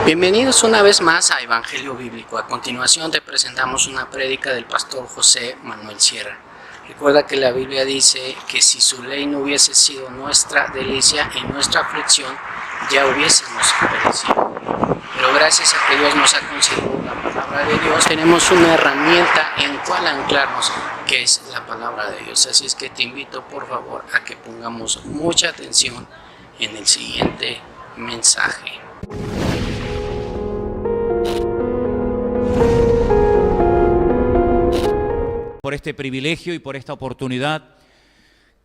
Bienvenidos una vez más a Evangelio Bíblico. A continuación te presentamos una prédica del pastor José Manuel Sierra. Recuerda que la Biblia dice que si su ley no hubiese sido nuestra delicia y nuestra aflicción, ya hubiésemos perecido. Pero gracias a que Dios nos ha concedido la palabra de Dios, tenemos una herramienta en cual anclarnos, que es la palabra de Dios. Así es que te invito por favor a que pongamos mucha atención en el siguiente mensaje. Por este privilegio y por esta oportunidad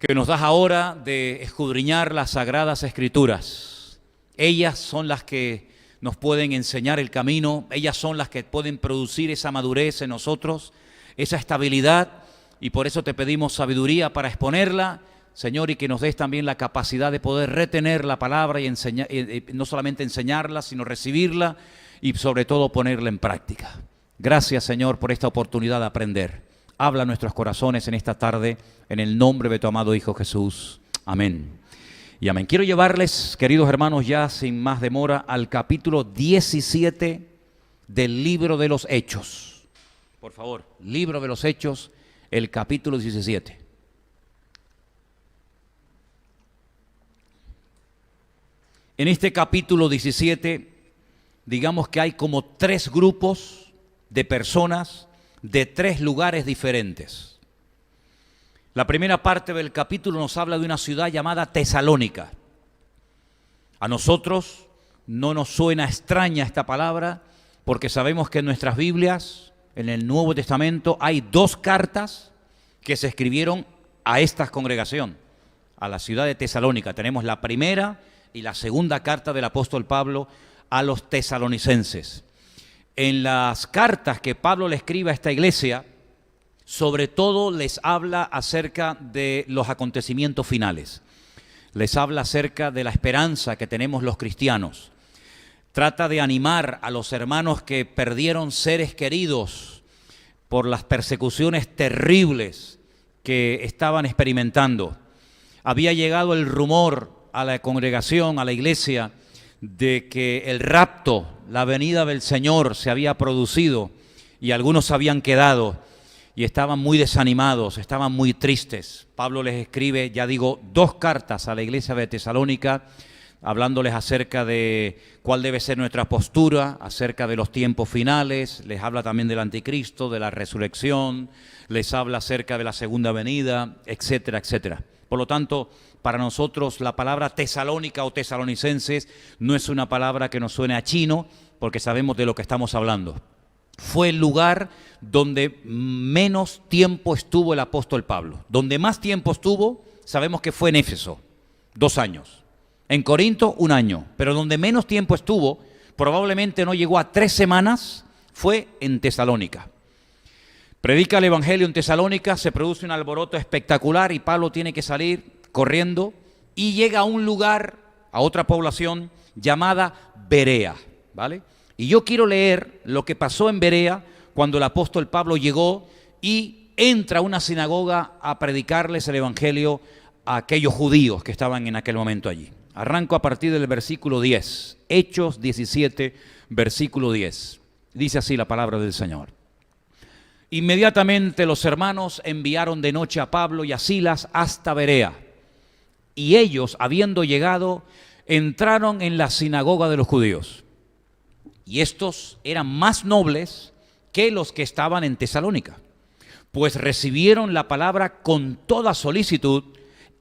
que nos das ahora de escudriñar las Sagradas Escrituras. Ellas son las que nos pueden enseñar el camino, ellas son las que pueden producir esa madurez en nosotros, esa estabilidad, y por eso te pedimos sabiduría para exponerla, Señor, y que nos des también la capacidad de poder retener la palabra y no solamente enseñarla, sino recibirla y sobre todo ponerla en práctica. Gracias, Señor, por esta oportunidad de aprender. Habla a nuestros corazones en esta tarde, en el nombre de tu amado Hijo Jesús. Amén. Y amén. Quiero llevarles, queridos hermanos, ya sin más demora, al capítulo 17 del libro de los Hechos. Por favor, libro de los Hechos, el capítulo 17. En este capítulo 17, digamos que hay como tres grupos de personas de tres lugares diferentes. La primera parte del capítulo nos habla de una ciudad llamada Tesalónica. A nosotros no nos suena extraña esta palabra porque sabemos que en nuestras Biblias, en el Nuevo Testamento, hay dos cartas que se escribieron a esta congregación, a la ciudad de Tesalónica. Tenemos la primera y la segunda carta del apóstol Pablo a los tesalonicenses. En las cartas que Pablo le escribe a esta iglesia, sobre todo les habla acerca de los acontecimientos finales. Les habla acerca de la esperanza que tenemos los cristianos. Trata de animar a los hermanos que perdieron seres queridos por las persecuciones terribles que estaban experimentando. Había llegado el rumor a la congregación, a la iglesia, de que el rapto, la venida del Señor se había producido y algunos habían quedado y estaban muy desanimados, estaban muy tristes. Pablo les escribe, ya digo, dos cartas a la iglesia de Tesalónica, hablándoles acerca de cuál debe ser nuestra postura, acerca de los tiempos finales, les habla también del anticristo, de la resurrección, les habla acerca de la segunda venida, etcétera, etcétera. Por lo tanto, para nosotros la palabra Tesalónica o tesalonicenses no es una palabra que nos suene a chino, porque sabemos de lo que estamos hablando. Fue el lugar donde menos tiempo estuvo el apóstol Pablo. Donde más tiempo estuvo, sabemos que fue en Éfeso, 2 años. En Corinto, 1 año. Pero donde menos tiempo estuvo, probablemente no llegó a 3 semanas, fue en Tesalónica. Predica el Evangelio en Tesalónica, se produce un alboroto espectacular y Pablo tiene que salir corriendo y llega a un lugar, a otra población llamada Berea, ¿vale? Y yo quiero leer lo que pasó en Berea cuando el apóstol Pablo llegó y entra a una sinagoga a predicarles el Evangelio a aquellos judíos que estaban en aquel momento allí. Arranco a partir del versículo 10, Hechos 17, versículo 10. Dice así la palabra del Señor. Inmediatamente los hermanos enviaron de noche a Pablo y a Silas hasta Berea. Y ellos, habiendo llegado, entraron en la sinagoga de los judíos. Y estos eran más nobles que los que estaban en Tesalónica, pues recibieron la palabra con toda solicitud,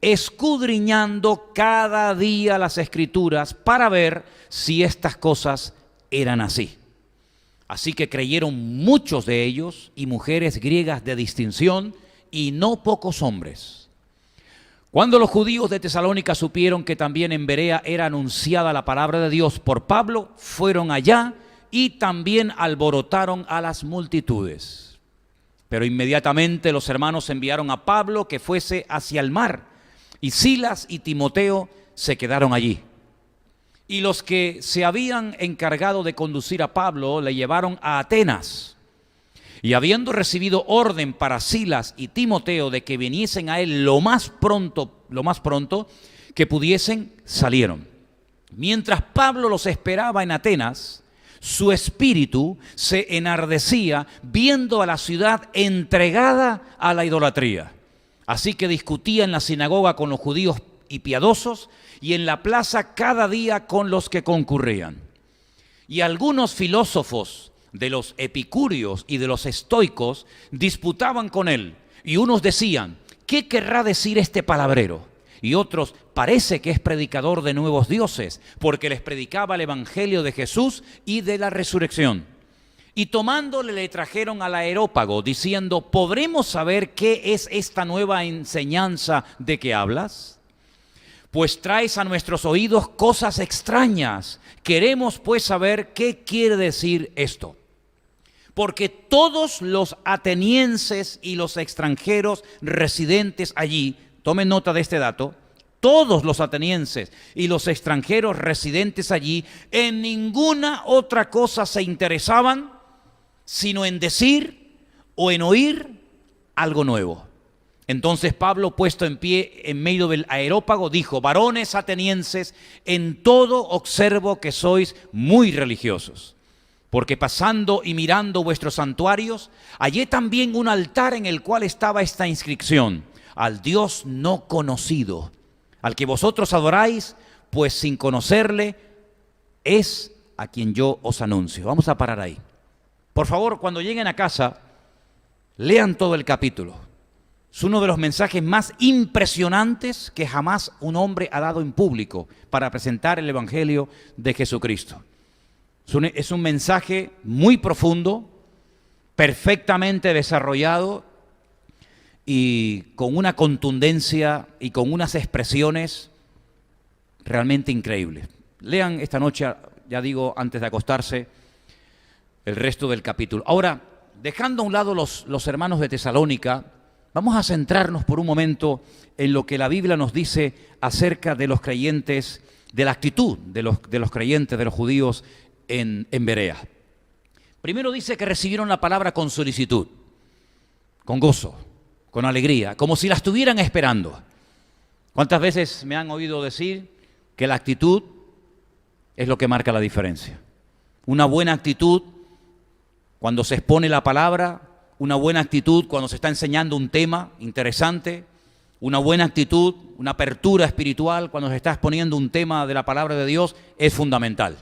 escudriñando cada día las Escrituras para ver si estas cosas eran así. Así que creyeron muchos de ellos y mujeres griegas de distinción y no pocos hombres. Cuando los judíos de Tesalónica supieron que también en Berea era anunciada la palabra de Dios por Pablo, fueron allá y también alborotaron a las multitudes. Pero inmediatamente los hermanos enviaron a Pablo que fuese hacia el mar, y Silas y Timoteo se quedaron allí. Y los que se habían encargado de conducir a Pablo le llevaron a Atenas. Y habiendo recibido orden para Silas y Timoteo de que viniesen a él lo más pronto que pudiesen, salieron. Mientras Pablo los esperaba en Atenas, Su espíritu se enardecía viendo a la ciudad entregada a la idolatría. Así que discutía en la sinagoga con los judíos y piadosos, y en la plaza cada día con los que concurrían. Y algunos filósofos de los epicúreos y de los estoicos disputaban con él, y unos decían: ¿qué querrá decir este palabrero? Y otros: parece que es predicador de nuevos dioses, porque les predicaba el evangelio de Jesús y de la resurrección. Y tomándole le trajeron al Areópago, diciendo: ¿podremos saber qué es esta nueva enseñanza de que hablas? Pues traes a nuestros oídos cosas extrañas. Queremos pues saber qué quiere decir esto. Porque todos los atenienses y los extranjeros residentes allí, tomen nota de este dato, todos los atenienses y los extranjeros residentes allí en ninguna otra cosa se interesaban sino en decir o en oír algo nuevo. Entonces Pablo, puesto en pie en medio del Areópago, dijo: varones atenienses, en todo observo que sois muy religiosos. Porque pasando y mirando vuestros santuarios, hallé también un altar en el cual estaba esta inscripción: al Dios no conocido, al que vosotros adoráis, pues sin conocerle es a quien yo os anuncio. Vamos a parar ahí. Por favor, cuando lleguen a casa, lean todo el capítulo. Es uno de los mensajes más impresionantes que jamás un hombre ha dado en público para presentar el Evangelio de Jesucristo. Es un mensaje muy profundo, perfectamente desarrollado y con una contundencia y con unas expresiones realmente increíbles. Lean esta noche, ya digo, antes de acostarse, el resto del capítulo. Ahora, dejando a un lado los hermanos de Tesalónica, vamos a centrarnos por un momento en lo que la Biblia nos dice acerca de los creyentes, de la actitud de los creyentes, de los judíos en Berea. Primero dice que recibieron la palabra con solicitud, con gozo, con alegría, como si la estuvieran esperando. ¿Cuántas veces me han oído decir que la actitud es lo que marca la diferencia? Una buena actitud cuando se expone la palabra, una buena actitud cuando se está enseñando un tema interesante, una buena actitud, una apertura espiritual cuando se está exponiendo un tema de la palabra de Dios es fundamental.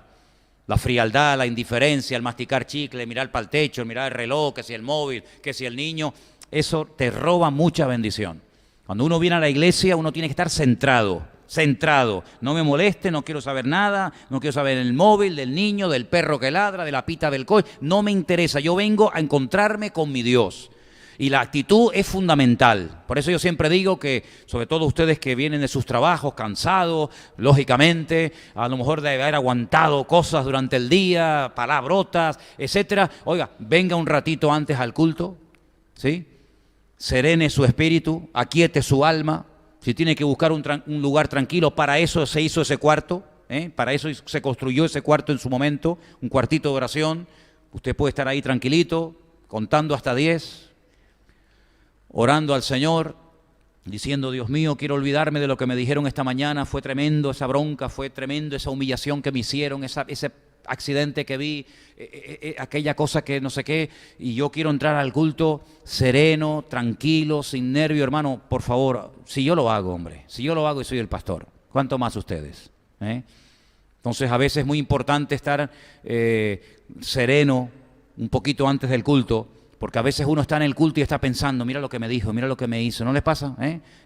La frialdad, la indiferencia, el masticar chicle, mirar para el techo, mirar el reloj, que si el móvil, que si el niño, eso te roba mucha bendición. Cuando uno viene a la iglesia, uno tiene que estar centrado. No me moleste, no quiero saber nada, no quiero saber el móvil, del niño, del perro que ladra, de la pita del coche, no me interesa. Yo vengo a encontrarme con mi Dios. Y la actitud es fundamental. Por eso yo siempre digo que, sobre todo ustedes que vienen de sus trabajos cansados, lógicamente, a lo mejor de haber aguantado cosas durante el día, palabrotas, etcétera. Oiga, venga un ratito antes al culto, ¿sí? Serene su espíritu, aquiete su alma. Si tiene que buscar un lugar tranquilo, para eso se hizo ese cuarto, para eso se construyó ese cuarto en su momento, un cuartito de oración. Usted puede estar ahí tranquilito, contando hasta 10, orando al Señor, diciendo: Dios mío, quiero olvidarme de lo que me dijeron esta mañana, fue tremendo esa bronca, fue tremendo esa humillación que me hicieron, ese accidente que vi, aquella cosa que no sé qué, y yo quiero entrar al culto sereno, tranquilo, sin nervio. Hermano, por favor, si yo lo hago, hombre, si yo lo hago y soy el pastor, ¿cuánto más ustedes? Entonces a veces es muy importante estar sereno un poquito antes del culto, porque a veces uno está en el culto y está pensando: mira lo que me dijo, mira lo que me hizo. ¿No les pasa?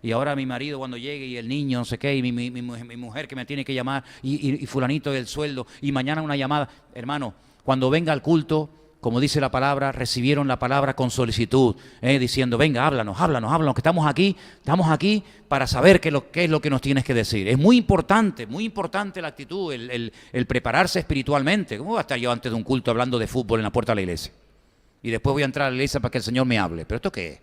Y ahora mi marido cuando llegue, y el niño, no sé qué, y mi mujer que me tiene que llamar, y fulanito del sueldo, y mañana una llamada. Hermano, cuando venga al culto, como dice la palabra, recibieron la palabra con solicitud, diciendo: venga, háblanos, que estamos aquí para saber qué es lo que nos tienes que decir. Es muy importante la actitud, el prepararse espiritualmente. ¿Cómo va a estar yo antes de un culto hablando de fútbol en la puerta de la iglesia? Y después voy a entrar a la iglesia para que el Señor me hable. ¿Pero esto qué es?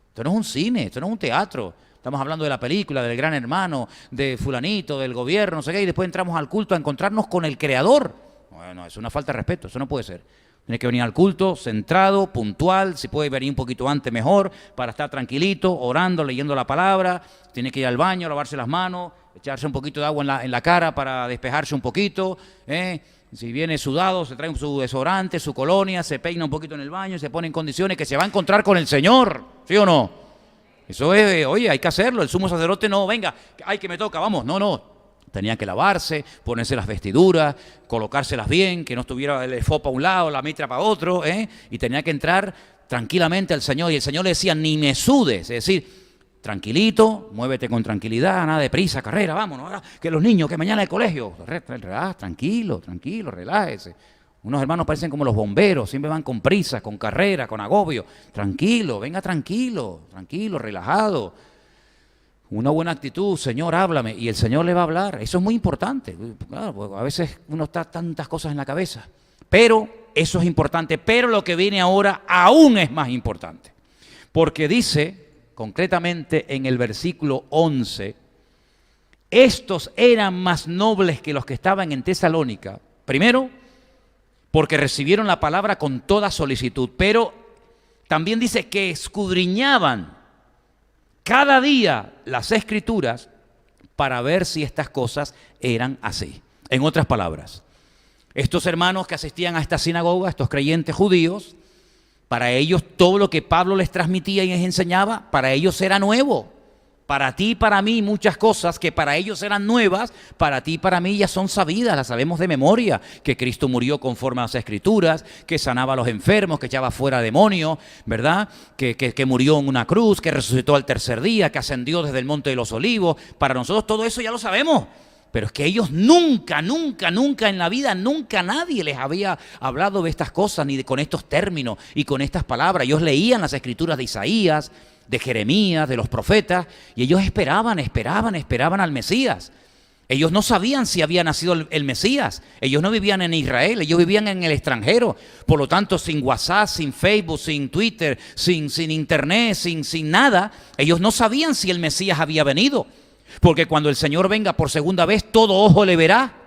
Esto no es un cine, esto no es un teatro. Estamos hablando de la película, del Gran Hermano, de fulanito, del gobierno, no sé qué, y después entramos al culto a encontrarnos con el Creador. Bueno, es una falta de respeto, eso no puede ser. Tiene que venir al culto centrado, puntual, si puede venir un poquito antes mejor, para estar tranquilito, orando, leyendo la palabra. Tiene que ir al baño, lavarse las manos, echarse un poquito de agua en la cara para despejarse un poquito, Si viene sudado, se trae su desodorante, su colonia, se peina un poquito en el baño, se pone en condiciones que se va a encontrar con el Señor, ¿sí o no? Eso es, oye, hay que hacerlo. El sumo sacerdote no, venga, ay, que me toca, vamos, no. Tenía que lavarse, ponerse las vestiduras, colocárselas bien, que no estuviera el efod para un lado, la mitra para otro, y tenía que entrar tranquilamente al Señor. Y el Señor le decía, ni me sudes, es decir, tranquilito, muévete con tranquilidad, nada de prisa, carrera, vámonos, ahora que los niños, que mañana el colegio, tranquilo, relájese. Unos hermanos parecen como los bomberos, siempre van con prisa, con carrera, con agobio. Tranquilo, venga tranquilo, relajado. Una buena actitud, Señor, háblame. Y el Señor le va a hablar. Eso es muy importante. Claro, porque a veces uno está tantas cosas en la cabeza. Pero eso es importante. Pero lo que viene ahora aún es más importante. Porque dice, concretamente en el versículo 11, estos eran más nobles que los que estaban en Tesalónica. Primero, porque recibieron la palabra con toda solicitud. Pero también dice que escudriñaban cada día las Escrituras para ver si estas cosas eran así. En otras palabras, estos hermanos que asistían a esta sinagoga, estos creyentes judíos, para ellos todo lo que Pablo les transmitía y les enseñaba, para ellos era nuevo. Para ti y para mí muchas cosas que para ellos eran nuevas, para ti y para mí ya son sabidas, las sabemos de memoria, que Cristo murió conforme a las Escrituras, que sanaba a los enfermos, que echaba fuera demonios, ¿verdad? Que murió en una cruz, que resucitó al tercer día, que ascendió desde el Monte de los Olivos. Para nosotros todo eso ya lo sabemos, pero es que ellos nunca en la vida, nunca nadie les había hablado de estas cosas, ni con estos términos y con estas palabras. Ellos leían las Escrituras de Isaías, de Jeremías, de los profetas, y ellos esperaban al Mesías. Ellos no sabían si había nacido el Mesías. Ellos no vivían en Israel, ellos vivían en el extranjero. Por lo tanto, sin WhatsApp, sin Facebook, sin Twitter, sin internet, sin nada, ellos no sabían si el Mesías había venido. Porque cuando el Señor venga por segunda vez, todo ojo le verá.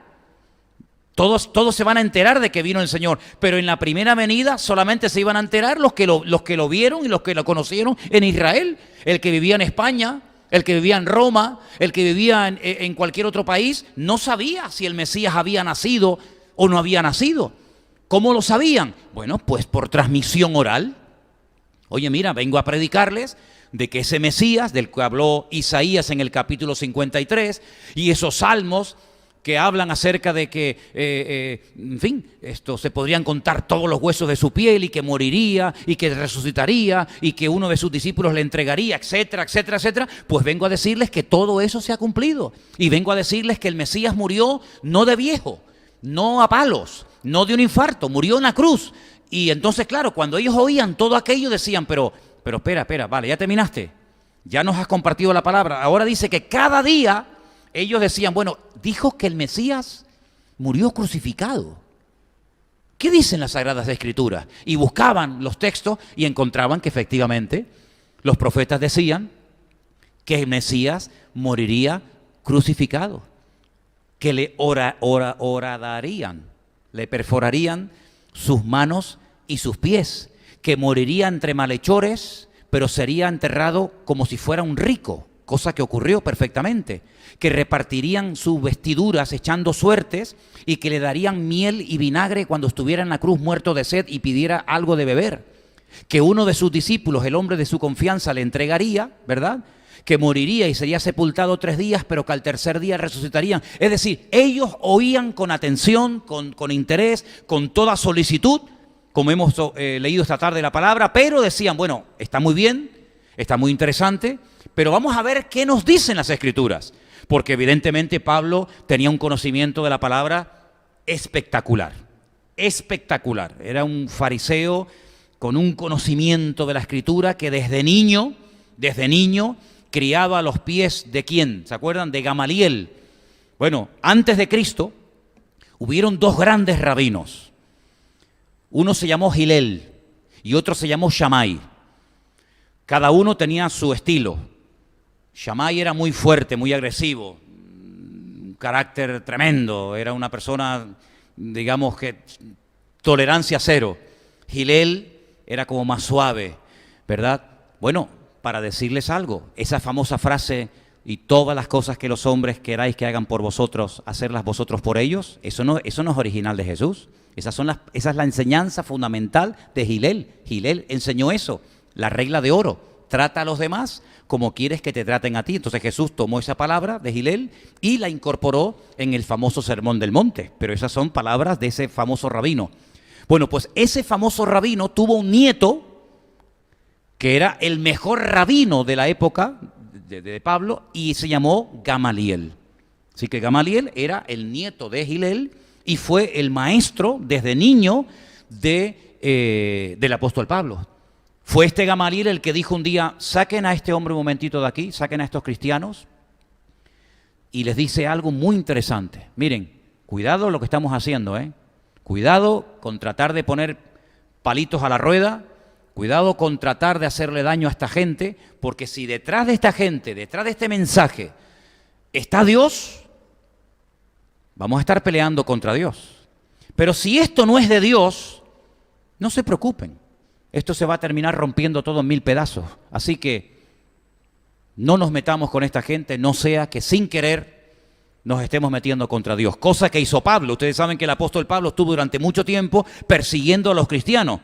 Todos se van a enterar de que vino el Señor, pero en la primera venida solamente se iban a enterar los que lo vieron y los que lo conocieron en Israel. El que vivía en España, el que vivía en Roma, el que vivía en cualquier otro país, no sabía si el Mesías había nacido o no había nacido. ¿Cómo lo sabían? Bueno, pues por transmisión oral. Oye, mira, vengo a predicarles de que ese Mesías, del que habló Isaías en el capítulo 53, y esos salmos que hablan acerca de que, en fin, se podrían contar todos los huesos de su piel y que moriría y que resucitaría y que uno de sus discípulos le entregaría, etcétera, etcétera, etcétera. Pues vengo a decirles que todo eso se ha cumplido y vengo a decirles que el Mesías murió no de viejo, no a palos, no de un infarto, murió en la cruz. Y entonces, claro, cuando ellos oían todo aquello decían, pero espera, vale, ya terminaste, ya nos has compartido la palabra. Ahora dice que cada día ellos decían, bueno, dijo que el Mesías murió crucificado. ¿Qué dicen las Sagradas Escrituras? Y buscaban los textos y encontraban que efectivamente los profetas decían que el Mesías moriría crucificado, que le horadarían, le perforarían sus manos y sus pies, que moriría entre malhechores, pero sería enterrado como si fuera un rico, cosa que ocurrió perfectamente, que repartirían sus vestiduras echando suertes y que le darían miel y vinagre cuando estuviera en la cruz muerto de sed y pidiera algo de beber, que uno de sus discípulos, el hombre de su confianza, le entregaría, ¿verdad?, que moriría y sería sepultado 3 días, pero que al tercer día resucitarían. Es decir, ellos oían con atención, con interés, con toda solicitud, como hemos leído esta tarde la palabra, pero decían, bueno, está muy bien, está muy interesante, pero vamos a ver qué nos dicen las Escrituras, porque evidentemente Pablo tenía un conocimiento de la palabra espectacular, era un fariseo con un conocimiento de la Escritura que desde niño, criaba a los pies de ¿quién? ¿Se acuerdan? De Gamaliel. Bueno, antes de Cristo hubieron 2 grandes rabinos, uno se llamó Gilel y otro se llamó Shammai. Cada uno tenía su estilo. Shammai era muy fuerte, muy agresivo, un carácter tremendo, era una persona, digamos que, tolerancia cero. Gilel era como más suave, ¿verdad? Bueno, para decirles algo, esa famosa frase y todas las cosas que los hombres queráis que hagan por vosotros, hacerlas vosotros por ellos. Eso no es original de Jesús. Esa es la enseñanza fundamental de Gilel. Gilel enseñó eso, la regla de oro. Trata a los demás como quieres que te traten a ti. Entonces Jesús tomó esa palabra de Gilel y la incorporó en el famoso Sermón del Monte. Pero esas son palabras de ese famoso rabino. Bueno, pues ese famoso rabino tuvo un nieto que era el mejor rabino de la época de Pablo y se llamó Gamaliel. Así que Gamaliel era el nieto de Gilel y fue el maestro desde niño del apóstol Pablo. Fue este Gamaliel el que dijo un día, saquen a este hombre un momentito de aquí, saquen a estos cristianos, y les dice algo muy interesante. Miren, cuidado lo que estamos haciendo, Cuidado con tratar de poner palitos a la rueda, cuidado con tratar de hacerle daño a esta gente, porque si detrás de esta gente, detrás de este mensaje, está Dios, vamos a estar peleando contra Dios. Pero si esto no es de Dios, no se preocupen. Esto se va a terminar rompiendo todo en 1000 pedazos. Así que no nos metamos con esta gente, no sea que sin querer nos estemos metiendo contra Dios. Cosa que hizo Pablo. Ustedes saben que el apóstol Pablo estuvo durante mucho tiempo persiguiendo a los cristianos.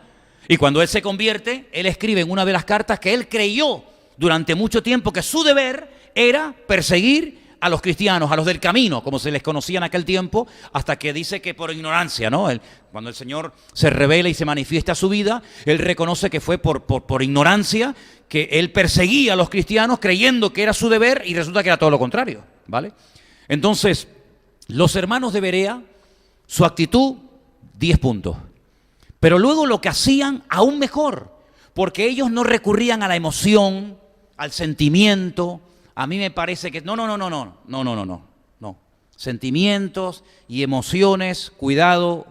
Y cuando él se convierte, él escribe en una de las cartas que él creyó durante mucho tiempo que su deber era perseguir a los cristianos, a los del camino, como se les conocía en aquel tiempo, hasta que dice que por ignorancia, ¿no? Cuando el Señor se revela y se manifiesta a su vida, él reconoce que fue por ignorancia que él perseguía a los cristianos creyendo que era su deber y resulta que era todo lo contrario, ¿vale? Entonces, los hermanos de Berea, su actitud, 10 puntos. Pero luego lo que hacían, aún mejor, porque ellos no recurrían a la emoción, al sentimiento. A mí me parece que no. Sentimientos y emociones, cuidado,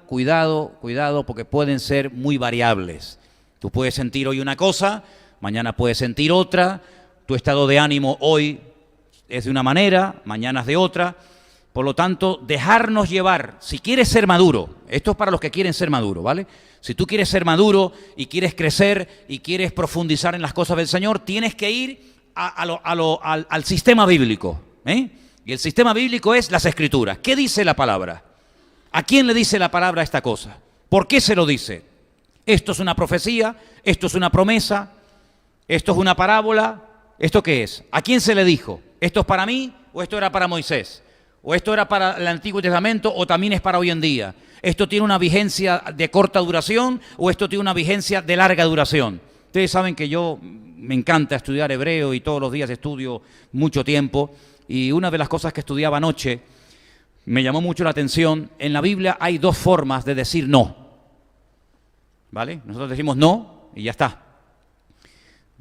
porque pueden ser muy variables. Tú puedes sentir hoy una cosa, mañana puedes sentir otra. Tu estado de ánimo hoy es de una manera, mañana es de otra. Por lo tanto, dejarnos llevar. Si quieres ser maduro, esto es para los que quieren ser maduro, ¿vale? Si tú quieres ser maduro y quieres crecer y quieres profundizar en las cosas del Señor, tienes que ir al sistema bíblico, Y el sistema bíblico es las Escrituras. ¿Qué dice la palabra? ¿A quién le dice la palabra esta cosa? ¿Por qué se lo dice? ¿Esto es una profecía? ¿Esto es una promesa? ¿Esto es una parábola? ¿Esto qué es? ¿A quién se le dijo? ¿Esto es para mí o esto era para Moisés? ¿O esto era para el Antiguo Testamento o también es para hoy en día? ¿Esto tiene una vigencia de corta duración o esto tiene una vigencia de larga duración? Ustedes saben que yo me encanta estudiar hebreo y todos los días estudio mucho tiempo. Y una de las cosas que estudiaba anoche me llamó mucho la atención. En la Biblia hay 2 formas de decir no, ¿vale? Nosotros decimos no y ya está.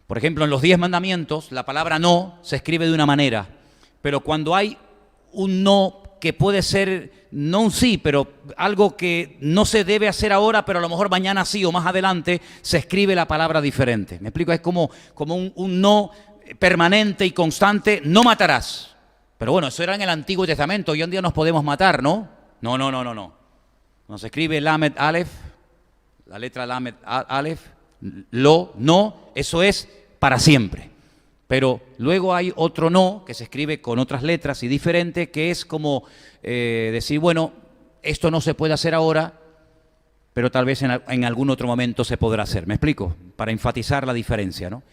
Por ejemplo, en los 10 mandamientos la palabra no se escribe de una manera, pero cuando hay un no que puede ser no un sí, pero algo que no se debe hacer ahora, pero a lo mejor mañana sí o más adelante, se escribe la palabra diferente. ¿Me explico? Es como un no permanente y constante, no matarás. Pero bueno, eso era en el Antiguo Testamento, hoy en día nos podemos matar, ¿no? No. Cuando se escribe Lamed Aleph, la letra Lamed Aleph, no, eso es para siempre. Pero luego hay otro no, que se escribe con otras letras y diferente, que es como decir, bueno, esto no se puede hacer ahora, pero tal vez en algún otro momento se podrá hacer. ¿Me explico? Para enfatizar la diferencia, ¿no?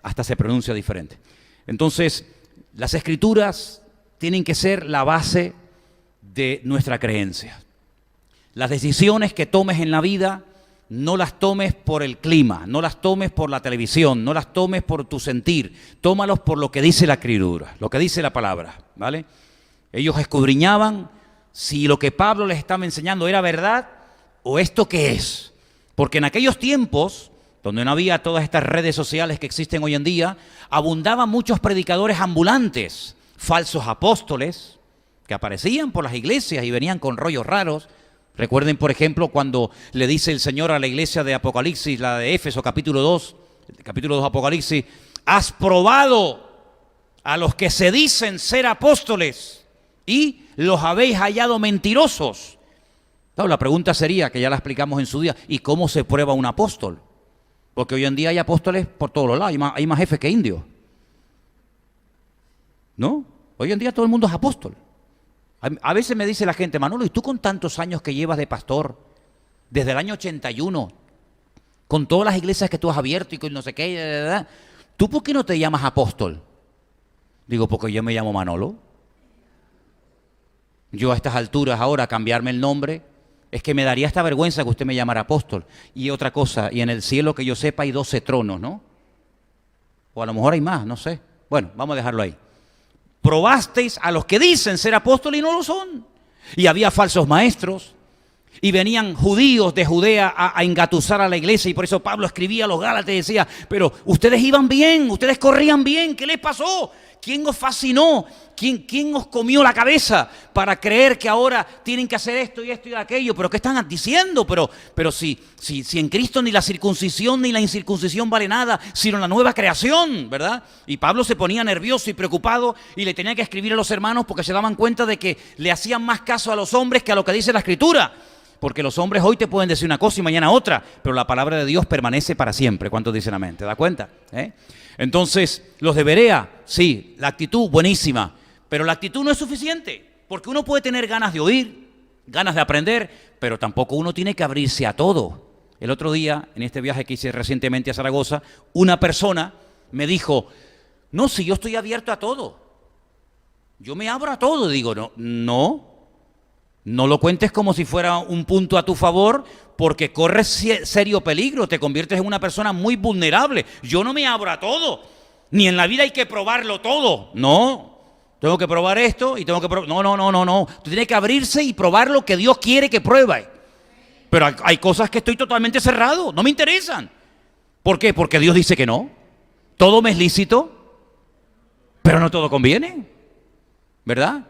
Hasta se pronuncia diferente. Entonces, las Escrituras tienen que ser la base de nuestra creencia. Las decisiones que tomes en la vida, no las tomes por el clima, no las tomes por la televisión, no las tomes por tu sentir, tómalos por lo que dice la Escritura, lo que dice la palabra, ¿vale? Ellos escudriñaban si lo que Pablo les estaba enseñando era verdad o esto qué es. Porque en aquellos tiempos, donde no había todas estas redes sociales que existen hoy en día, abundaban muchos predicadores ambulantes, falsos apóstoles, que aparecían por las iglesias y venían con rollos raros. Recuerden, por ejemplo, cuando le dice el Señor a la iglesia de Apocalipsis, la de Éfeso, capítulo 2 Apocalipsis, has probado a los que se dicen ser apóstoles y los habéis hallado mentirosos. Claro, la pregunta sería, que ya la explicamos en su día, ¿y cómo se prueba un apóstol? Porque hoy en día hay apóstoles por todos los lados, hay más jefes que indios, ¿no? Hoy en día todo el mundo es apóstol. A veces me dice la gente, Manolo, ¿y tú con tantos años que llevas de pastor, desde el año 81, con todas las iglesias que tú has abierto y con no sé qué, ¿tú por qué no te llamas apóstol? Digo, porque yo me llamo Manolo. Yo a estas alturas ahora cambiarme el nombre, es que me daría esta vergüenza que usted me llamara apóstol. Y otra cosa, y en el cielo que yo sepa hay 12 tronos, ¿no? O a lo mejor hay más, no sé. Bueno, vamos a dejarlo ahí. Probasteis a los que dicen ser apóstoles y no lo son. Y había falsos maestros. Y venían judíos de Judea a engatusar a la iglesia. Y por eso Pablo escribía a los Gálatas y decía, pero ustedes iban bien, ustedes corrían bien. ¿Qué les pasó? ¿Quién os fascinó? ¿Quién os comió la cabeza para creer que ahora tienen que hacer esto y esto y aquello? ¿Pero qué están diciendo? Pero si en Cristo ni la circuncisión ni la incircuncisión vale nada, sino la nueva creación, ¿verdad? Y Pablo se ponía nervioso y preocupado y le tenía que escribir a los hermanos porque se daban cuenta de que le hacían más caso a los hombres que a lo que dice la Escritura. Porque los hombres hoy te pueden decir una cosa y mañana otra, pero la palabra de Dios permanece para siempre. ¿Cuántos dicen amén? ¿Te das cuenta? Entonces, los de Berea, sí, la actitud buenísima, pero la actitud no es suficiente, porque uno puede tener ganas de oír, ganas de aprender, pero tampoco uno tiene que abrirse a todo. El otro día, en este viaje que hice recientemente a Zaragoza, una persona me dijo, no, si yo estoy abierto a todo, yo me abro a todo. Digo, no lo cuentes como si fuera un punto a tu favor, porque corres serio peligro, te conviertes en una persona muy vulnerable. Yo no me abro a todo, ni en la vida hay que probarlo todo. No, tengo que probar esto y tengo que probar... No. Tú tienes que abrirse y probar lo que Dios quiere que pruebe. Pero hay cosas que estoy totalmente cerrado, no me interesan. ¿Por qué? Porque Dios dice que no. Todo me es lícito, pero no todo conviene, ¿verdad?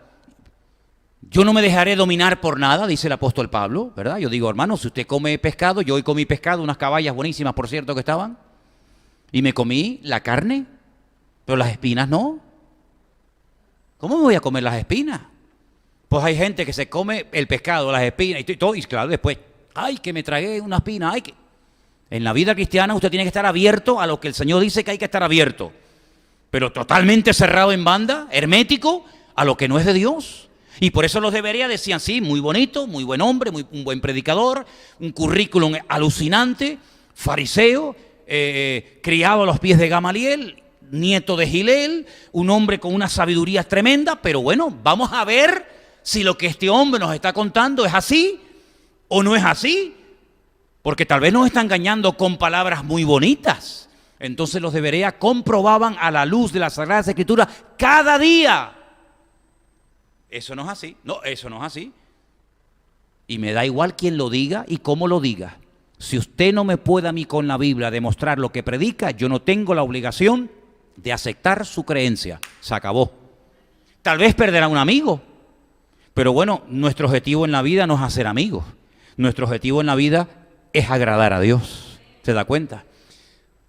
Yo no me dejaré dominar por nada, dice el apóstol Pablo, ¿verdad? Yo digo, hermano, si usted come pescado, yo hoy comí pescado, unas caballas buenísimas, por cierto, que estaban, y me comí la carne, pero las espinas no. ¿Cómo me voy a comer las espinas? Pues hay gente que se come el pescado, las espinas y todo, y claro, después, ay, que me tragué una espina, ay, que... En la vida cristiana usted tiene que estar abierto a lo que el Señor dice que hay que estar abierto, pero totalmente cerrado en banda, hermético, a lo que no es de Dios. Y por eso los de Berea decían, sí, muy bonito, muy buen hombre, un buen predicador, un currículum alucinante, fariseo, criado a los pies de Gamaliel, nieto de Gilel, un hombre con una sabiduría tremenda, pero bueno, vamos a ver si lo que este hombre nos está contando es así o no es así, porque tal vez nos está engañando con palabras muy bonitas. Entonces los de Berea comprobaban a la luz de las Sagradas Escrituras cada día. Eso no es así, no, eso no es así. Y me da igual quién lo diga y cómo lo diga. Si usted no me puede a mí con la Biblia demostrar lo que predica, yo no tengo la obligación de aceptar su creencia. Se acabó. Tal vez perderá un amigo, pero bueno, nuestro objetivo en la vida no es hacer amigos. Nuestro objetivo en la vida es agradar a Dios. ¿Se da cuenta?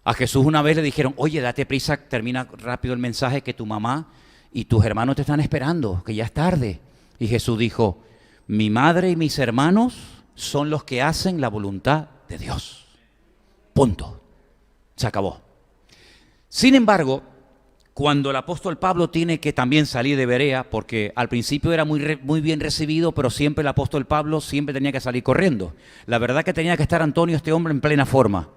A Jesús una vez le dijeron, oye, date prisa, termina rápido el mensaje que tu mamá y tus hermanos te están esperando, que ya es tarde. Y Jesús dijo, mi madre y mis hermanos son los que hacen la voluntad de Dios. Punto. Se acabó. Sin embargo, cuando el apóstol Pablo tiene que también salir de Berea, porque al principio era muy bien recibido, pero siempre el apóstol Pablo siempre tenía que salir corriendo. La verdad que tenía que estar Antonio, este hombre, en plena forma,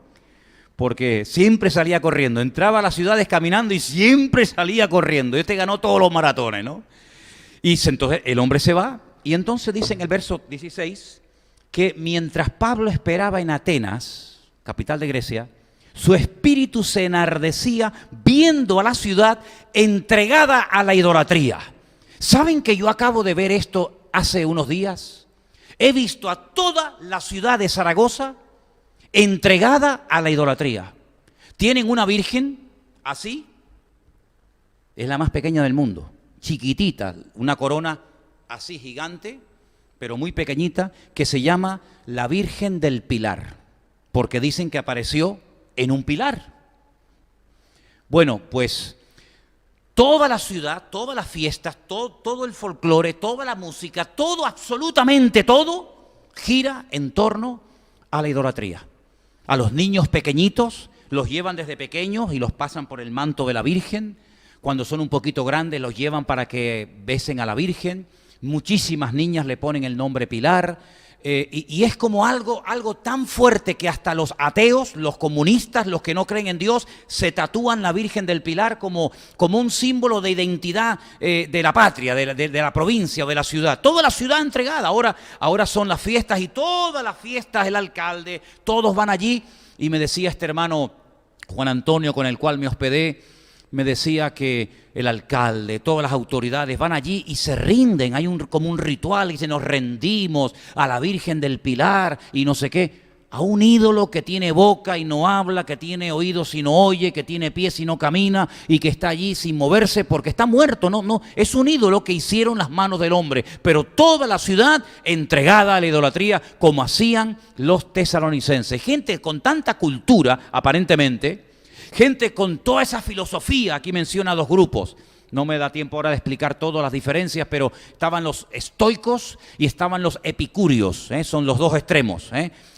porque siempre salía corriendo, entraba a las ciudades caminando y siempre salía corriendo. Este ganó todos los maratones, ¿no? Y entonces el hombre se va, y entonces dice en el verso 16 que mientras Pablo esperaba en Atenas, capital de Grecia, su espíritu se enardecía viendo a la ciudad entregada a la idolatría. ¿Saben que yo acabo de ver esto hace unos días? He visto a toda la ciudad de Zaragoza entregada a la idolatría. Tienen una virgen así, es la más pequeña del mundo, chiquitita, una corona así gigante, pero muy pequeñita, que se llama la Virgen del Pilar, porque dicen que apareció en un pilar. Bueno, pues toda la ciudad, todas las fiestas, todo el folclore, toda la música, todo, absolutamente todo, gira en torno a la idolatría. A los niños pequeñitos los llevan desde pequeños y los pasan por el manto de la Virgen. cuando son un poquito grandes los llevan para que besen a la Virgen. Muchísimas niñas le ponen el nombre Pilar. Y es como algo tan fuerte que hasta los ateos, los comunistas, los que no creen en Dios, se tatúan la Virgen del Pilar como un símbolo de identidad de la patria, de la provincia o de la ciudad. Toda la ciudad entregada. Ahora son las fiestas y todas las fiestas, el alcalde, todos van allí. Y me decía este hermano Juan Antonio, con el cual me hospedé, me decía que el alcalde, todas las autoridades van allí y se rinden. Hay como un ritual y nos rendimos a la Virgen del Pilar y no sé qué. A un ídolo que tiene boca y no habla, que tiene oídos y no oye, que tiene pies y no camina y que está allí sin moverse porque está muerto. No, es un ídolo que hicieron las manos del hombre. Pero toda la ciudad entregada a la idolatría como hacían los tesalonicenses. Gente con tanta cultura, aparentemente, gente con toda esa filosofía. Aquí menciona dos grupos. No me da tiempo ahora de explicar todas las diferencias, pero estaban los estoicos y estaban los epicúreos. Son los dos extremos.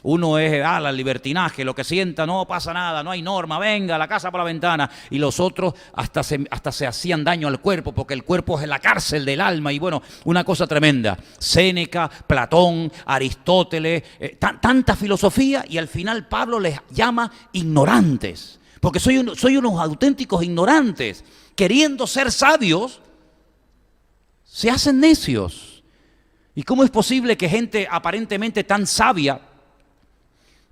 Uno es el libertinaje, lo que sienta, no pasa nada, no hay norma, venga, la casa por la ventana. Y los otros hasta se hacían daño al cuerpo, porque el cuerpo es la cárcel del alma. Y bueno, una cosa tremenda. Séneca, Platón, Aristóteles, tanta filosofía, y al final Pablo les llama ignorantes. Porque soy unos auténticos ignorantes. Queriendo ser sabios, se hacen necios. ¿Y cómo es posible que gente aparentemente tan sabia,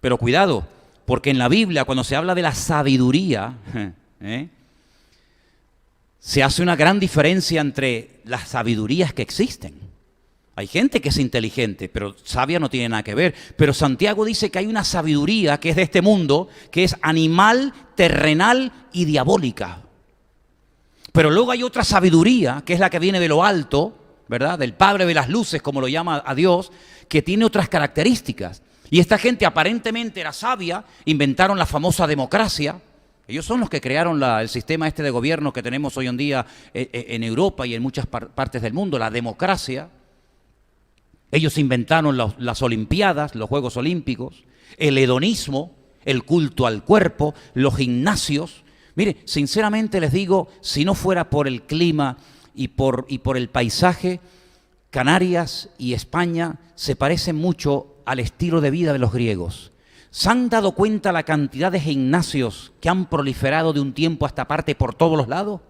pero cuidado, porque en la Biblia cuando se habla de la sabiduría, se hace una gran diferencia entre las sabidurías que existen. Hay gente que es inteligente, pero sabia no tiene nada que ver. Pero Santiago dice que hay una sabiduría que es de este mundo, que es animal, terrenal y diabólica. Pero luego hay otra sabiduría, que es la que viene de lo alto, ¿verdad? Del Padre de las luces, como lo llama a Dios, que tiene otras características. Y esta gente aparentemente era sabia, inventaron la famosa democracia. Ellos son los que crearon el sistema de gobierno que tenemos hoy en día en Europa y en muchas partes del mundo, la democracia. Ellos inventaron las Olimpiadas, los Juegos Olímpicos, el hedonismo, el culto al cuerpo, los gimnasios. Mire, sinceramente les digo, si no fuera por el clima y por el paisaje, Canarias y España se parecen mucho al estilo de vida de los griegos. ¿Se han dado cuenta la cantidad de gimnasios que han proliferado de un tiempo a esta parte por todos los lados?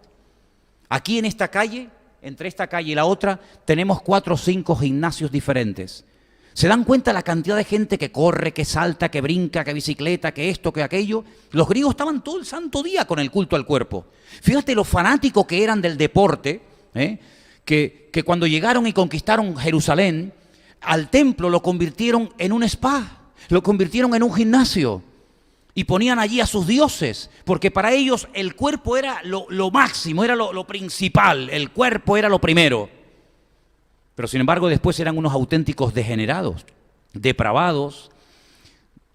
Aquí en esta calle, entre esta calle y la otra, tenemos 4 o 5 gimnasios diferentes. ¿Se dan cuenta la cantidad de gente que corre, que salta, que brinca, que bicicleta, que esto, que aquello? Los griegos estaban todo el santo día con el culto al cuerpo. Fíjate lo fanáticos que eran del deporte, que cuando llegaron y conquistaron Jerusalén, al templo lo convirtieron en un spa, lo convirtieron en un gimnasio. Y ponían allí a sus dioses, porque para ellos el cuerpo era lo máximo, era lo principal, el cuerpo era lo primero. Pero sin embargo después eran unos auténticos degenerados, depravados,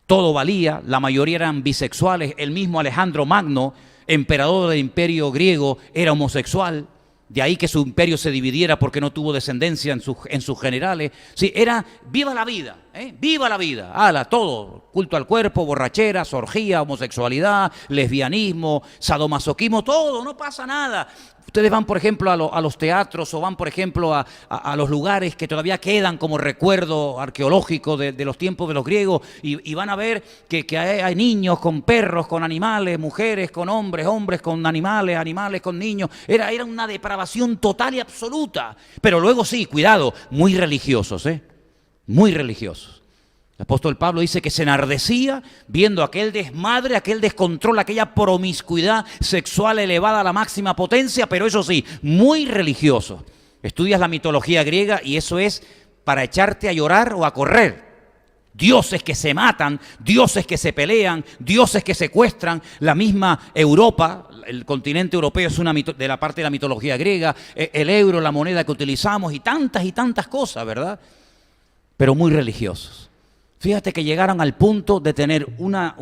todo valía, la mayoría eran bisexuales. El mismo Alejandro Magno, emperador del imperio griego, era homosexual. De ahí que su imperio se dividiera porque no tuvo descendencia en sus generales. Sí, era viva la vida, viva la vida, todo, culto al cuerpo, borracheras, orgía, homosexualidad, lesbianismo, sadomasoquismo, todo, no pasa nada. Ustedes van, por ejemplo, a los teatros o van, por ejemplo, a los lugares que todavía quedan como recuerdo arqueológico de los tiempos de los griegos y van a ver que hay niños con perros, con animales, mujeres con hombres, hombres con animales, animales con niños. Era una depravación total y absoluta. Pero luego sí, cuidado, muy religiosos, muy religiosos. El apóstol Pablo dice que se enardecía viendo aquel desmadre, aquel descontrol, aquella promiscuidad sexual elevada a la máxima potencia, pero eso sí, muy religioso. Estudias la mitología griega y eso es para echarte a llorar o a correr. Dioses que se matan, dioses que se pelean, dioses que secuestran. La misma Europa, el continente europeo es de la parte de la mitología griega, el euro, la moneda que utilizamos y tantas cosas, ¿verdad? Pero muy religiosos. Fíjate que llegaron al punto de tener una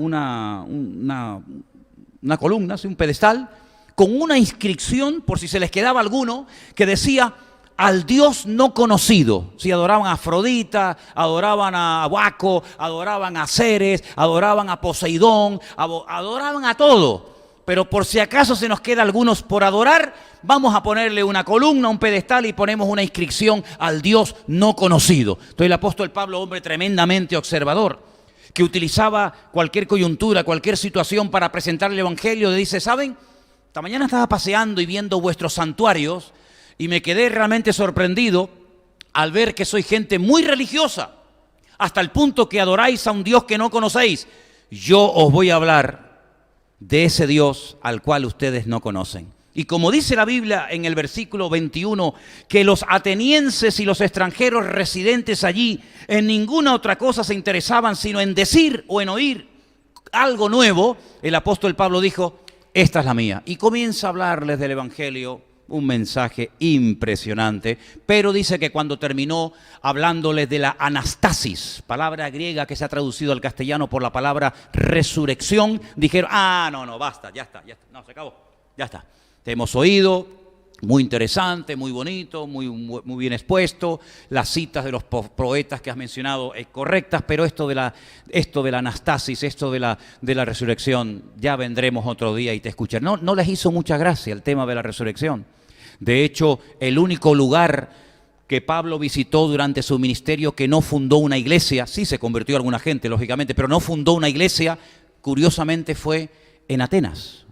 columna, un pedestal, con una inscripción, por si se les quedaba alguno, que decía, al Dios no conocido. Si adoraban a Afrodita, adoraban a Baco, adoraban a Ceres, adoraban a Poseidón, adoraban a todo. pero por si acaso se nos queda algunos por adorar, vamos a ponerle una columna, un pedestal y ponemos una inscripción al Dios no conocido. Entonces el apóstol Pablo, hombre tremendamente observador, que utilizaba cualquier coyuntura, cualquier situación para presentar el evangelio, le dice, ¿saben? Esta mañana estaba paseando y viendo vuestros santuarios y me quedé realmente sorprendido al ver que sois gente muy religiosa, hasta el punto que adoráis a un Dios que no conocéis. Yo os voy a hablar de ese Dios al cual ustedes no conocen. Y como dice la Biblia en el versículo 21, que los atenienses y los extranjeros residentes allí en ninguna otra cosa se interesaban sino en decir o en oír algo nuevo, el apóstol Pablo dijo, esta es la mía. Y comienza a hablarles del evangelio, un mensaje impresionante, pero dice que cuando terminó hablándoles de la anastasis, palabra griega que se ha traducido al castellano por la palabra resurrección, dijeron, no, basta, ya está, no, se acabó, ya está. Te hemos oído, muy interesante, muy bonito, muy bien expuesto, las citas de los poetas que has mencionado correctas, pero esto de la anastasis, esto de la resurrección, ya vendremos otro día y te escucharé. No les hizo mucha gracia el tema de la resurrección. De hecho, el único lugar que Pablo visitó durante su ministerio que no fundó una iglesia, sí se convirtió alguna gente, lógicamente, pero no fundó una iglesia, curiosamente fue en Atenas.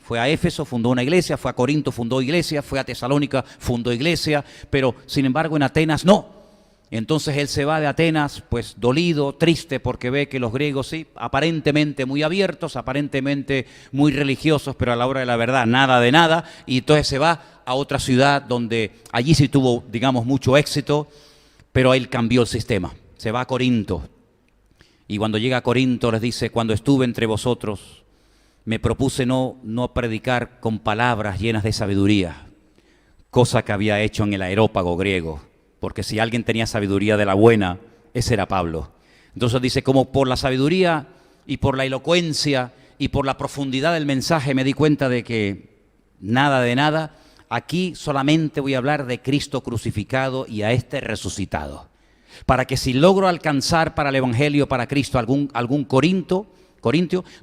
Fue a Éfeso, fundó una iglesia, fue a Corinto, fundó iglesia, fue a Tesalónica, fundó iglesia, pero sin embargo en Atenas no. Entonces él se va de Atenas pues dolido, triste, porque ve que los griegos sí, aparentemente muy abiertos, aparentemente muy religiosos, pero a la hora de la verdad nada de nada, y entonces se va a otra ciudad donde allí sí tuvo, digamos, mucho éxito, pero él cambió el sistema, se va a Corinto, y cuando llega a Corinto les dice, cuando estuve entre vosotros, me propuse no predicar con palabras llenas de sabiduría, cosa que había hecho en el Areópago griego, porque si alguien tenía sabiduría de la buena, ese era Pablo. Entonces dice, como por la sabiduría y por la elocuencia y por la profundidad del mensaje me di cuenta de que nada de nada, aquí solamente voy a hablar de Cristo crucificado y a este resucitado. Para que si logro alcanzar para el Evangelio, para Cristo, algún corintio,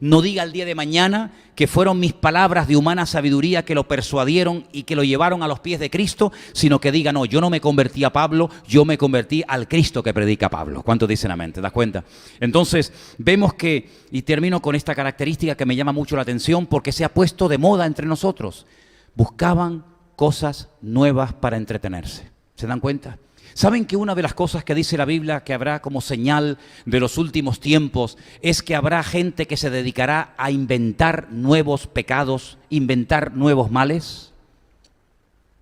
no diga el día de mañana que fueron mis palabras de humana sabiduría que lo persuadieron y que lo llevaron a los pies de Cristo, sino que diga, no, yo no me convertí a Pablo, yo me convertí al Cristo que predica Pablo. ¿Cuántos dicen amén? ¿Te das cuenta? Entonces, vemos que, y termino con esta característica que me llama mucho la atención porque se ha puesto de moda entre nosotros. Buscaban cosas nuevas para entretenerse. ¿Se dan cuenta? ¿Saben que una de las cosas que dice la Biblia que habrá como señal de los últimos tiempos es que habrá gente que se dedicará a inventar nuevos pecados, inventar nuevos males?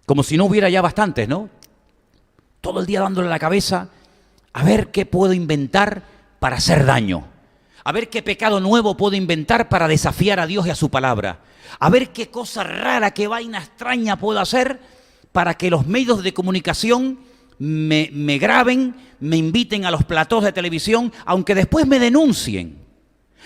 Como si no hubiera ya bastantes, ¿no? Todo el día dándole la cabeza a ver qué puedo inventar para hacer daño. A ver qué pecado nuevo puedo inventar para desafiar a Dios y a su palabra. A ver qué cosa rara, qué vaina extraña puedo hacer para que los medios de comunicación me graben, me inviten a los platós de televisión, aunque después me denuncien,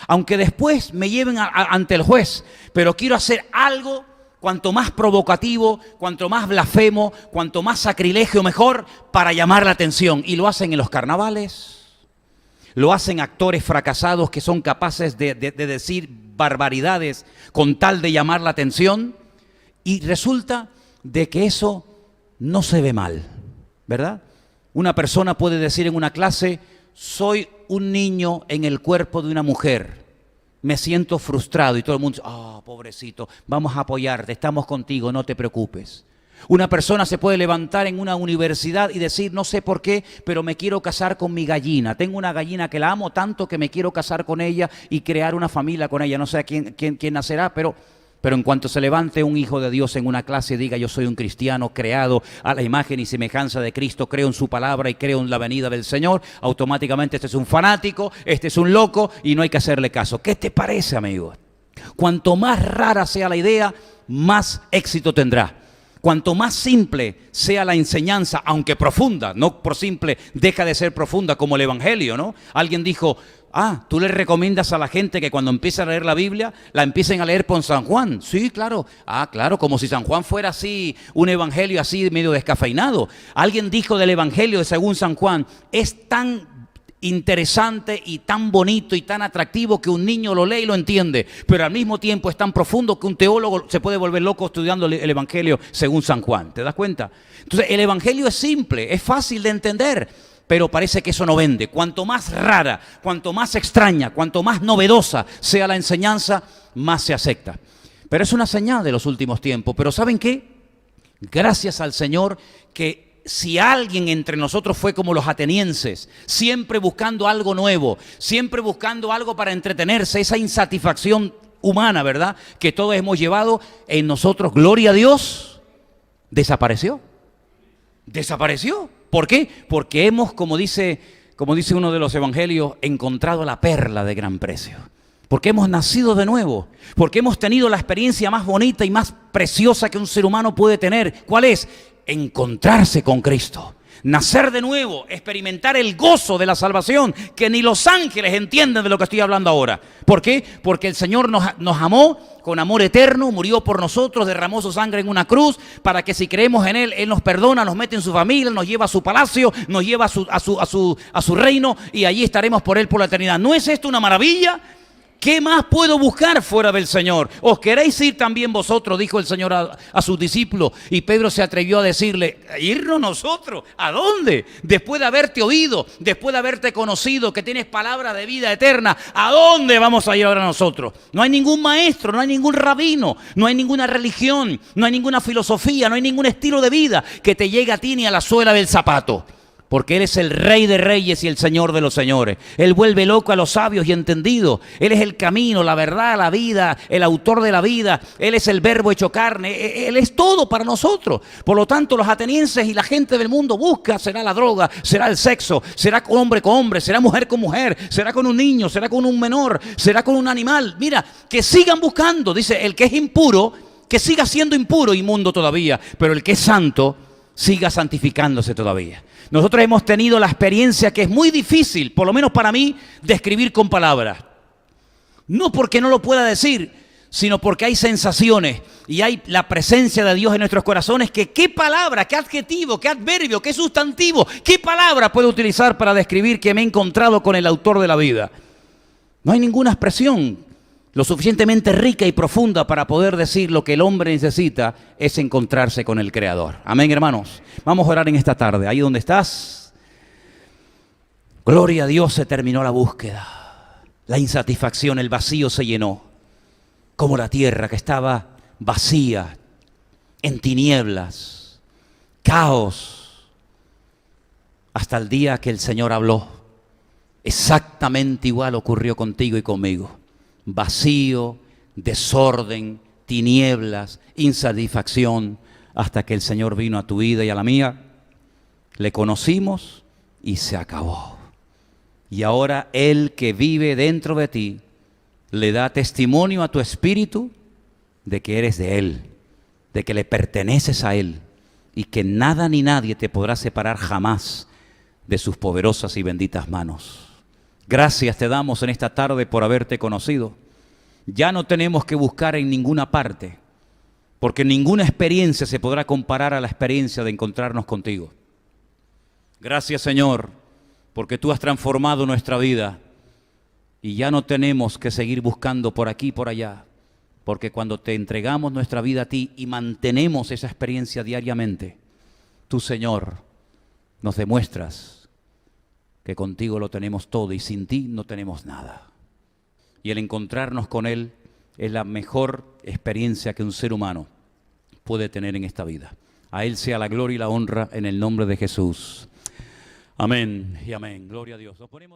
aunque después me lleven ante el juez, pero quiero hacer algo cuanto más provocativo, cuanto más blasfemo, cuanto más sacrilegio mejor para llamar la atención. Y lo hacen en los carnavales, lo hacen actores fracasados que son capaces de decir barbaridades con tal de llamar la atención, y resulta de que eso no se ve mal, ¿verdad? Una persona puede decir en una clase, soy un niño en el cuerpo de una mujer, me siento frustrado, y todo el mundo dice, pobrecito, vamos a apoyarte, estamos contigo, no te preocupes. Una persona se puede levantar en una universidad y decir, no sé por qué, pero me quiero casar con mi gallina. Tengo una gallina que la amo tanto que me quiero casar con ella y crear una familia con ella. No sé quién nacerá, pero en cuanto se levante un hijo de Dios en una clase y diga, yo soy un cristiano creado a la imagen y semejanza de Cristo, creo en su palabra y creo en la venida del Señor, automáticamente este es un fanático, este es un loco y no hay que hacerle caso. ¿Qué te parece, amigo? Cuanto más rara sea la idea, más éxito tendrá. Cuanto más simple sea la enseñanza, aunque profunda, no por simple deja de ser profunda como el Evangelio, ¿no? Alguien dijo, tú le recomiendas a la gente que cuando empiece a leer la Biblia, la empiecen a leer por San Juan. Sí, claro. Claro, como si San Juan fuera así, un evangelio así medio descafeinado. Alguien dijo del Evangelio según San Juan, es tan interesante y tan bonito y tan atractivo que un niño lo lee y lo entiende, pero al mismo tiempo es tan profundo que un teólogo se puede volver loco estudiando el Evangelio según San Juan. ¿Te das cuenta? Entonces el Evangelio es simple, es fácil de entender, pero parece que eso no vende. Cuanto más rara, cuanto más extraña, cuanto más novedosa sea la enseñanza, más se acepta. Pero es una señal de los últimos tiempos. Pero ¿saben qué? Gracias al Señor que si alguien entre nosotros fue como los atenienses, siempre buscando algo nuevo, siempre buscando algo para entretenerse, esa insatisfacción humana, ¿verdad?, que todos hemos llevado en nosotros, gloria a Dios, desapareció. Desapareció. ¿Por qué? Porque hemos, como dice uno de los evangelios, encontrado la perla de gran precio. Porque hemos nacido de nuevo, porque hemos tenido la experiencia más bonita y más preciosa que un ser humano puede tener. ¿Cuál es? Encontrarse con Cristo, nacer de nuevo, experimentar el gozo de la salvación, que ni los ángeles entienden de lo que estoy hablando ahora. ¿Por qué? Porque el Señor nos amó con amor eterno, murió por nosotros, derramó su sangre en una cruz, para que si creemos en Él, Él nos perdona, nos mete en su familia, nos lleva a su palacio, nos lleva a su reino, y allí estaremos por Él por la eternidad. ¿No es esto una maravilla? ¿Qué más puedo buscar fuera del Señor? ¿Os queréis ir también vosotros? Dijo el Señor a sus discípulos. Y Pedro se atrevió a decirle, ¿irnos nosotros? ¿A dónde? Después de haberte oído, después de haberte conocido, que tienes palabra de vida eterna, ¿a dónde vamos a ir ahora nosotros? No hay ningún maestro, no hay ningún rabino, no hay ninguna religión, no hay ninguna filosofía, no hay ningún estilo de vida que te llegue a ti ni a la suela del zapato. Porque Él es el Rey de Reyes y el Señor de los Señores. Él vuelve loco a los sabios y entendidos. Él es el camino, la verdad, la vida, el autor de la vida. Él es el verbo hecho carne. Él es todo para nosotros. Por lo tanto, los atenienses y la gente del mundo busca, será la droga, será el sexo, será hombre con hombre, será mujer con mujer, será con un niño, será con un menor, será con un animal. Mira, que sigan buscando. Dice, el que es impuro, que siga siendo impuro, inmundo todavía. Pero el que es santo, siga santificándose todavía. Nosotros hemos tenido la experiencia que es muy difícil, por lo menos para mí, describir con palabras. No porque no lo pueda decir, sino porque hay sensaciones y hay la presencia de Dios en nuestros corazones que qué palabra, qué adjetivo, qué adverbio, qué sustantivo, qué palabra puedo utilizar para describir que me he encontrado con el autor de la vida. No hay ninguna expresión lo suficientemente rica y profunda para poder decir lo que el hombre necesita es encontrarse con el Creador. Amén, hermanos. Vamos a orar en esta tarde. Ahí donde estás. Gloria a Dios, se terminó la búsqueda. La insatisfacción, el vacío se llenó. Como la tierra que estaba vacía, en tinieblas, caos. Hasta el día que el Señor habló. Exactamente igual ocurrió contigo y conmigo. Vacío, desorden, tinieblas, insatisfacción, hasta que el Señor vino a tu vida y a la mía, le conocimos y se acabó. Y ahora Él que vive dentro de ti, le da testimonio a tu espíritu de que eres de Él, de que le perteneces a Él, y que nada ni nadie te podrá separar jamás de sus poderosas y benditas manos. Gracias te damos en esta tarde por haberte conocido. Ya no tenemos que buscar en ninguna parte, porque ninguna experiencia se podrá comparar a la experiencia de encontrarnos contigo. Gracias, Señor, porque tú has transformado nuestra vida y ya no tenemos que seguir buscando por aquí y por allá, porque cuando te entregamos nuestra vida a ti y mantenemos esa experiencia diariamente, tú, Señor, nos demuestras que contigo lo tenemos todo y sin ti no tenemos nada. Y el encontrarnos con Él es la mejor experiencia que un ser humano puede tener en esta vida. A Él sea la gloria y la honra en el nombre de Jesús. Amén y amén. Gloria a Dios.